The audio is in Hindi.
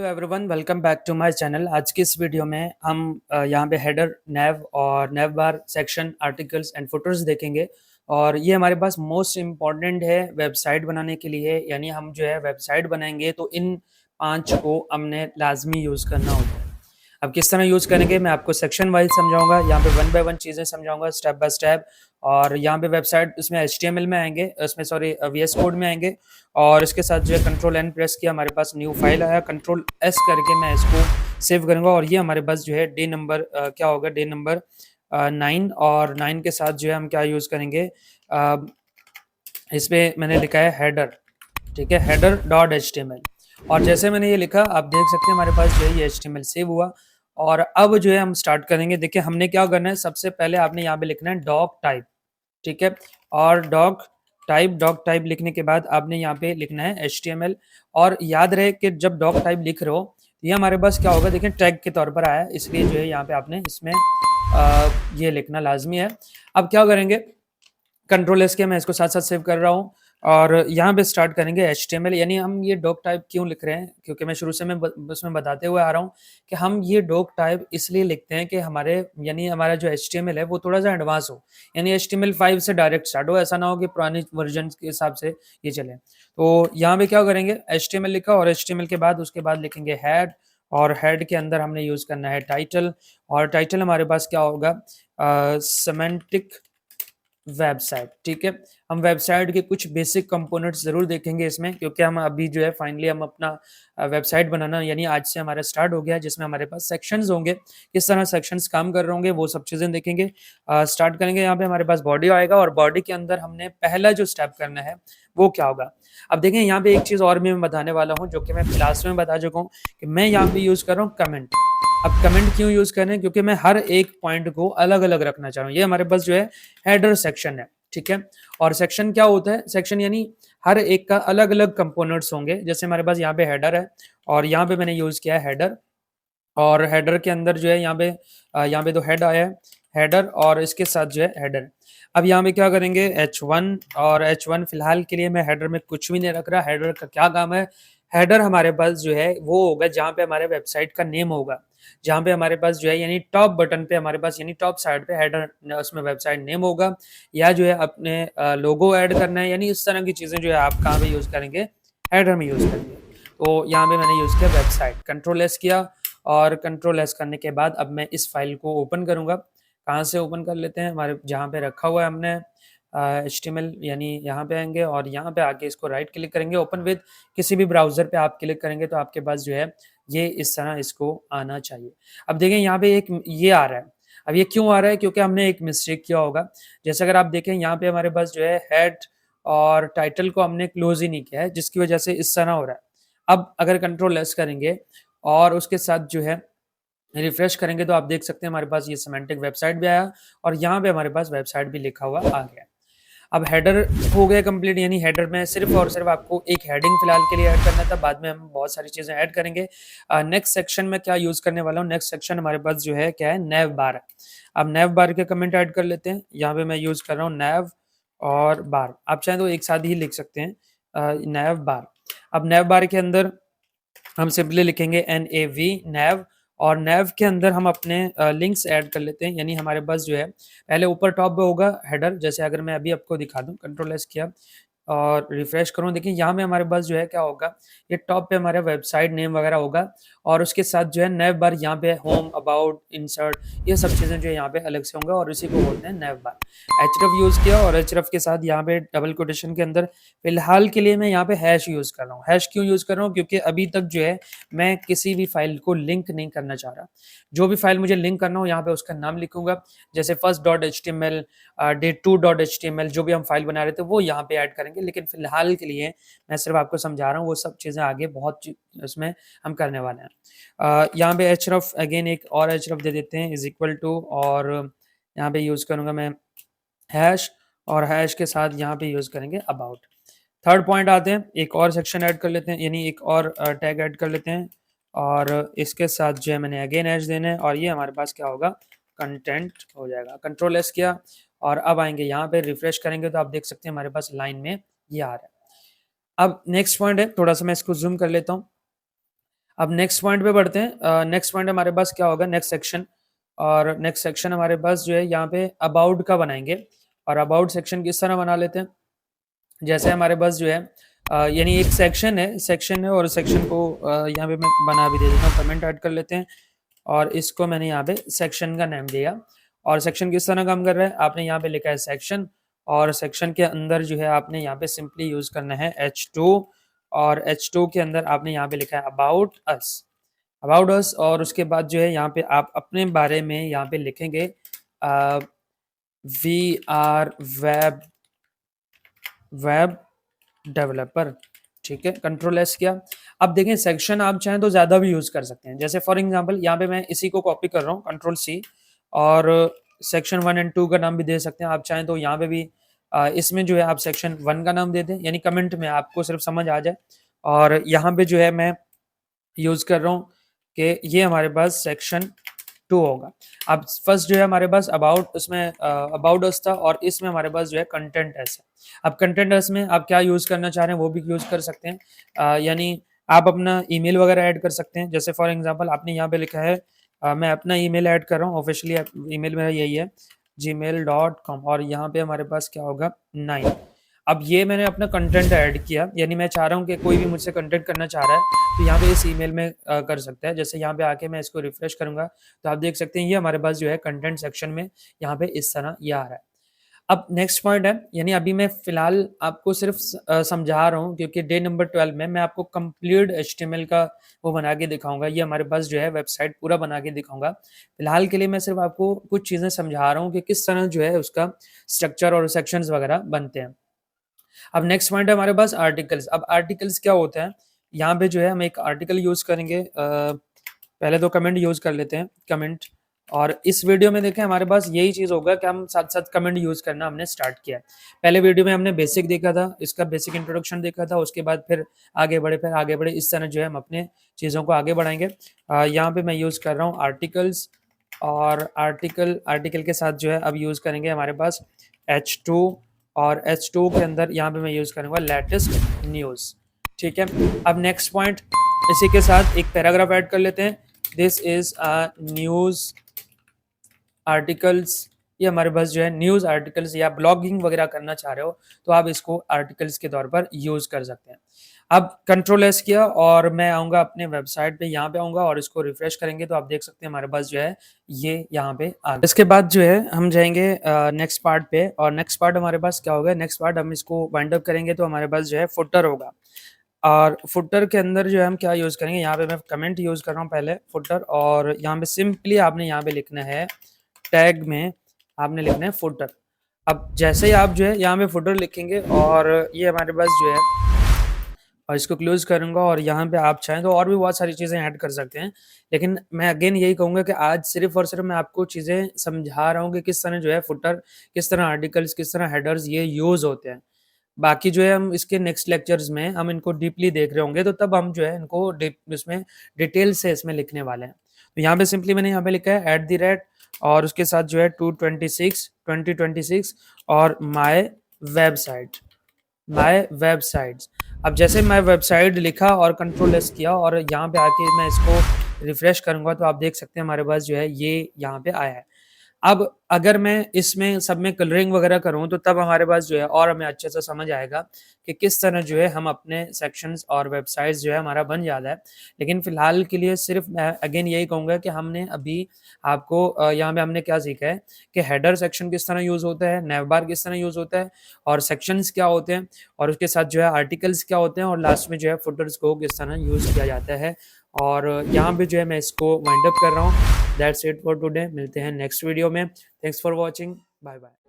Everyone, welcome back to my channel. आज की इस वीडियो में हम यहाँ पे हेडर, नेव और नेव बार, सेक्शन, आर्टिकल्स एंड फुटर्स देखेंगे। और ये हमारे पास मोस्ट इम्पॉर्टेंट है वेबसाइट बनाने के लिए। यानी हम जो है वेबसाइट बनाएंगे तो इन 5 को हमने लाजमी यूज़ करना होता है। अब किस तरह यूज़ करेंगे मैं आपको सेक्शन वाइज समझाऊंगा, यहाँ पे वन बाय वन चीज़ें समझाऊंगा स्टेप बाय स्टेप। और यहाँ पे वेबसाइट उसमें HTML में आएंगे, उसमें सॉरी VS कोड में आएंगे। और इसके साथ जो है कंट्रोल N प्रेस किया, हमारे पास न्यू फाइल आया, कंट्रोल S करके मैं इसको सेव करूंगा। और ये हमारे पास जो है डे नंबर क्या होगा, डे नंबर 9। और 9 के साथ जो है हम क्या यूज़ करेंगे, इस पे मैंने लिखा है हेडर। ठीक है, हेडर डॉट HTML। और जैसे मैंने ये लिखा आप देख सकते हैं हमारे पास जो है ये HTML सेव हुआ। और अब जो है हम स्टार्ट करेंगे। देखिए हमने क्या करना है, सबसे पहले आपने यहाँ पे लिखना है डॉक टाइप। ठीक है, और डॉक टाइप लिखने के बाद आपने यहाँ पे लिखना है HTML। और याद रहे कि जब डॉक टाइप लिख रहे हो ये हमारे पास क्या होगा, देखिए टैग के तौर पर आया है, इसलिए जो है यहाँ पे आपने इसमें ये लिखना लाजमी है। अब क्या करेंगे, कंट्रोल एस के मैं इसको साथ साथ सेव कर रहा हूँ। और यहाँ पे स्टार्ट करेंगे HTML। यानी हम ये डॉक टाइप क्यों लिख रहे हैं, क्योंकि मैं शुरू से मैं उसमें बताते हुए आ रहा हूँ कि हम ये डॉक टाइप इसलिए लिखते हैं कि हमारे यानी हमारा जो HTML है वो थोड़ा सा एडवांस हो। यानी HTML5 से डायरेक्ट स्टार्ट हो, ऐसा ना हो कि पुरानी वर्जन के हिसाब से ये चले। तो यहाँ पे क्या करेंगे, HTML लिखा और HTML के बाद उसके बाद लिखेंगे हेड। और हेड के अंदर हमने यूज़ करना है टाइटल। और टाइटल हमारे पास क्या होगा, सेमेंटिक वेबसाइट। ठीक है, हम वेबसाइट के कुछ बेसिक कंपोनेंट्स जरूर देखेंगे इसमें, क्योंकि हम अभी जो है फाइनली हम अपना वेबसाइट बनाना यानी आज से हमारा स्टार्ट हो गया, जिसमें हमारे पास सेक्शंस होंगे, किस तरह सेक्शंस काम कर रहे होंगे वो सब चीजें देखेंगे। स्टार्ट करेंगे, यहाँ पे हमारे पास बॉडी आएगा और बॉडी के अंदर हमने पहला जो स्टेप करना है वो क्या होगा। अब देखें यहाँ पे एक चीज और भी मैं बताने वाला हूँ जो कि मैं क्लास में बता चुका हूँ कि मैं यहाँ पे यूज कर रहा हूँ कमेंट। अब कमेंट क्यों यूज कर रहे हैं, क्योंकि मैं हर एक पॉइंट को अलग अलग रखना चाह रहा हूँ। ये हमारे पास जो है हेडर सेक्शन है। ठीक है, और सेक्शन क्या होता है, सेक्शन यानी हर एक का अलग अलग कंपोनेंट्स होंगे। जैसे हमारे पास यहाँ पे हेडर है और यहाँ पे मैंने यूज किया है हेडर। और हेडर के अंदर जो है यहाँ पे तो हेड आया है, हेडर और इसके साथ जो है हेडर। अब यहाँ पे क्या करेंगे, H1। और H1 फिलहाल के लिए मैं हेडर में कुछ भी नहीं रख रहा। हेडर का क्या काम है, हेडर हमारे पास जो है वो होगा जहाँ पे हमारे वेबसाइट का नेम होगा, जहाँ पे हमारे पास जो है यानी टॉप बटन पे हमारे पास यानी टॉप साइड पे हेडर उसमें वेबसाइट नेम होगा। या जो है अपने लोगो ऐड करना है, यानी इस तरह की चीजें जो है आप कहाँ पे यूज करेंगे, हेडर में यूज करेंगे। तो यहाँ पे मैंने यूज किया वेबसाइट, कंट्रोल एस किया। और कंट्रोल एस करने के बाद अब मैं इस फाइल को ओपन करूंगा। कहाँ से ओपन कर लेते हैं, हमारे जहाँ पे रखा हुआ है हमने HTML, यानी यहाँ पे आएंगे और यहाँ पे आके इसको राइट क्लिक करेंगे, ओपन विद। किसी भी ब्राउजर पे आप क्लिक करेंगे तो आपके पास जो है ये इस तरह इसको आना चाहिए। अब देखें यहाँ पे एक ये आ रहा है। अब ये क्यों आ रहा है, क्योंकि हमने एक मिस्टेक किया होगा। जैसे अगर आप देखें यहाँ पे हमारे पास जो है हेड और टाइटल को हमने क्लोज ही नहीं किया है, जिसकी वजह से इस तरह हो रहा है। अब अगर कंट्रोल एस करेंगे और उसके साथ जो है रिफ्रेश करेंगे तो आप देख सकते हैं हमारे पास ये सिमेंटिक वेबसाइट भी आया और यहाँ पे हमारे पास वेबसाइट भी लिखा हुआ आ गया। अब हेडर हो गया कंप्लीट, यानी हेडर में सिर्फ और सिर्फ आपको एक हेडिंग फिलहाल के लिए ऐड करना था, बाद में हम बहुत सारी चीजें ऐड करेंगे। नेक्स्ट सेक्शन में क्या यूज करने वाला हूँ, नेक्स्ट सेक्शन हमारे पास जो है क्या है, नेव बार। अब नेव बार के कमेंट ऐड कर लेते हैं। यहाँ पे मैं यूज कर रहा हूँ नेव और बार, आप चाहें तो एक साथ ही लिख सकते हैं नेव बार। अब नेव बार के अंदर हम सिंपली लिखेंगे NAV नेव। और नेव के अंदर हम अपने लिंक्स ऐड कर लेते हैं। यानी हमारे पास जो है पहले ऊपर टॉप पे होगा हेडर, जैसे अगर मैं अभी आपको दिखा दूं, कंट्रोल एस किया और रिफ्रेश करूं, देखिए यहाँ पे हमारे पास जो है क्या होगा, ये टॉप पे हमारा वेबसाइट नेम वगैरह होगा। और उसके साथ जो है नेव बार, यहाँ पे होम, अबाउट, इंसर्ट, ये सब चीजें जो है यहाँ पे अलग से होंगे और इसी को बोलते हैं नेव बार। href यूज किया और href के साथ यहाँ पे डबल कोटेशन के अंदर फिलहाल के लिए मैं यहाँ पे हैश यूज कर रहा हूँ। हैश क्यों यूज कर रहा हूँ, क्योंकि अभी तक जो है मैं किसी भी फाइल को लिंक नहीं करना चाह रहा। जो भी फाइल मुझे लिंक करना हो यहाँ पे उसका नाम लिखूंगा, जैसे first.html, day2.html, जो भी हम फाइल बना रहे थे वो यहाँ पे ऐड करेंगे। लेकिन फिलहाल के लिए मैं सिर्फ आपको समझा रहा हूँ, वो सब चीजें आगे बहुत उसमें हम करने वाले हैं। यहाँ पे href अगेन एक और href दे देते हैं इज इक्वल टू, और यहाँ पे यूज करूंगा मैं हैश, और हैश के साथ यहाँ पे यूज करेंगे अबाउट। थर्ड पॉइंट आते हैं, एक और सेक्शन ऐड कर लेते हैं, यानी एक और टैग ऐड कर लेते हैं। और इसके साथ जो है मैंने अगेन हैश देना है और ये हमारे पास क्या होगा, कंटेंट हो जाएगा। कंट्रोल एस किया और अब आएंगे यहाँ पे, रिफ्रेश करेंगे तो आप देख सकते हैं हमारे पास लाइन में ये आ रहा है। अब नेक्स्ट पॉइंट है, थोड़ा सा मैं इसको जूम कर लेता हूँ। अब नेक्स्ट पॉइंट पे बढ़ते हैं। नेक्स्ट पॉइंट हमारे पास क्या होगा, नेक्स्ट सेक्शन। और नेक्स्ट सेक्शन हमारे पास जो है यहाँ पे अबाउट का बनाएंगे। और अबाउट सेक्शन किस तरह बना लेते हैं, जैसे हमारे पास जो है यानी एक सेक्शन है और सेक्शन को यहाँ पे मैं बना भी दे देता हूँ, कमेंट ऐड कर लेते हैं। और इसको मैंने यहाँ पे सेक्शन का नाम दिया। और सेक्शन किस तरह काम कर रहा है, आपने यहाँ पे लिखा है सेक्शन, और सेक्शन के अंदर जो है आपने यहाँ पे सिंपली यूज करना है H2। और H2 के अंदर आपने यहाँ पे लिखा है अबाउट अस। और उसके बाद जो है यहाँ पे आप अपने बारे में यहाँ पे लिखेंगे वी आर वेब डेवलपर। ठीक है, कंट्रोल एस किया। अब देखें सेक्शन आप चाहें तो ज़्यादा भी यूज़ कर सकते हैं, जैसे फॉर एग्जांपल यहाँ पे मैं इसी को कॉपी कर रहा हूँ, कंट्रोल सी। और सेक्शन 1 एंड 2 का नाम भी दे सकते हैं आप चाहें तो, यहाँ पे भी इसमें जो है आप सेक्शन 1 का नाम दे दें, यानी कमेंट में आपको सिर्फ समझ आ जाए। और यहाँ पे जो है मैं यूज़ कर रहा हूँ कि ये हमारे पास सेक्शन 2 होगा। अब फर्स्ट जो है हमारे पास अबाउट, उसमें अबाउट अस था, और इसमें हमारे पास जो है कंटेंट एस है। अब कंटेंट एस में आप क्या यूज़ करना चाह रहे हैं वो भी यूज़ कर सकते हैं। यानी आप अपना ईमेल वगैरह ऐड कर सकते हैं, जैसे फॉर एग्जांपल आपने यहाँ पे लिखा है मैं अपना ईमेल ऐड कर रहा हूँ, ऑफिशियली ईमेल मेरा यही है gmail.com। और यहाँ पे हमारे पास क्या होगा 9। अब ये मैंने अपना कंटेंट ऐड किया, यानी मैं चाह रहा हूँ कि कोई भी मुझसे कंटेंट करना चाह रहा है तो यहाँ पे इस ईमेल में कर सकता है। जैसे यहाँ पे आके मैं इसको रिफ्रेश करूंगा तो आप देख सकते हैं ये हमारे पास जो है कंटेंट सेक्शन में यहाँ पे इस तरह ये आ रहा है। अब नेक्स्ट पॉइंट है, यानी अभी मैं फिलहाल आपको सिर्फ समझा रहा हूँ, क्योंकि डे नंबर 12 में मैं आपको कंप्लीट HTML का वो बना के दिखाऊंगा। ये हमारे पास जो है वेबसाइट पूरा बना के दिखाऊंगा। फिलहाल के लिए मैं सिर्फ आपको कुछ चीज़ें समझा रहा हूँ कि किस तरह जो है उसका स्ट्रक्चर और सेक्शंस वगैरह बनते हैं। अब नेक्स्ट पॉइंट है हमारे पास आर्टिकल्स। अब आर्टिकल्स क्या होता है, यहाँ पे जो है हम एक आर्टिकल यूज करेंगे। पहले तो कमेंट यूज कर लेते हैं, कमेंट। और इस वीडियो में देखें हमारे पास यही चीज होगा कि हम साथ साथ कमेंट यूज करना हमने स्टार्ट किया है। पहले वीडियो में हमने बेसिक देखा था, इसका बेसिक इंट्रोडक्शन देखा था, उसके बाद फिर आगे बढ़े इस तरह जो है हम अपने चीज़ों को आगे बढ़ाएंगे। यहाँ पे मैं यूज कर रहा हूँ आर्टिकल्स। और आर्टिकल के साथ जो है अब यूज करेंगे हमारे पास H2। और H2 के अंदर यहाँ पे मैं यूज करूंगा लेटेस्ट न्यूज। ठीक है, अब नेक्स्ट पॉइंट इसी के साथ एक पैराग्राफ ऐड कर लेते हैं। This is a news articles. ये हमारे पास जो है न्यूज आर्टिकल्स, या ब्लॉगिंग वगैरह करना चाह रहे हो तो आप इसको आर्टिकल्स के तौर पर यूज कर सकते हैं। अब कंट्रोल एस किया और मैं आऊँगा अपने वेबसाइट पे, यहाँ पे आऊँगा और इसको रिफ्रेश करेंगे तो आप देख सकते हैं हमारे पास जो है ये यहाँ पे आ गया। इसके बाद जो है हम जाएंगे नेक्स्ट पार्ट पे, और नेक्स्ट पार्ट हमारे पास क्या होगा, नेक्स्ट पार्ट हम इसको वाइंड अप करेंगे तो हमारे पास जो है फुटर होगा। और फुटर के अंदर जो है हम क्या यूज़ करेंगे, यहाँ पे मैं कमेंट यूज़ कर रहा हूँ पहले फुटर। और यहाँ पे सिंपली आपने यहाँ पे लिखना है टैग में आपने लिखना है फुटर। अब जैसे ही आप जो है यहाँ पे फुटर लिखेंगे और ये हमारे पास जो है, और इसको क्लोज करूंगा और यहाँ पे आप चाहें तो और भी बहुत सारी चीज़ें ऐड कर सकते हैं। लेकिन मैं अगेन यही कहूँगा कि आज सिर्फ और सिर्फ मैं आपको चीज़ें समझा रहा हूँ कि किस तरह जो है फुटर, किस तरह आर्टिकल्स, किस तरह हेडर्स ये यूज़ होते हैं। बाकी जो है हम इसके नेक्स्ट लेक्चर्स में हम इनको डीपली देख रहे होंगे, तो तब हम जो है इनको इसमें डिटेल से इसमें लिखने वाले हैं। तो यहाँ पे सिंपली मैंने यहाँ पे लिखा है @ और उसके साथ जो है 2026 और माय वेबसाइट्स। अब जैसे मैं वेबसाइट लिखा और कंट्रोल एस किया और यहाँ पे आके मैं इसको रिफ्रेश करूंगा तो आप देख सकते हैं हमारे पास जो है ये यहाँ पे आया है। अब अगर मैं इसमें सब में कलरिंग वगैरह करूँ तो तब हमारे पास जो है और हमें अच्छे से समझ आएगा कि किस तरह जो है हम अपने सेक्शंस और वेबसाइट्स जो है हमारा बन जाता है। लेकिन फ़िलहाल के लिए सिर्फ मैं अगेन यही कहूँगा कि हमने अभी आपको यहाँ पे हमने क्या सीखा है कि हेडर सेक्शन किस तरह यूज़ होता है, नेव बार किस तरह यूज़ होता है, और सेक्शंस क्या होते हैं, और उसके साथ जो है आर्टिकल्स क्या होते हैं, और लास्ट में जो है फुटर्स को किस तरह यूज़ किया जाता है। और यहाँ पे जो है मैं इसको वाइंड अप कर रहा हूँ। That's it for today. मिलते हैं नेक्स्ट वीडियो में। Thanks for watching. Bye bye.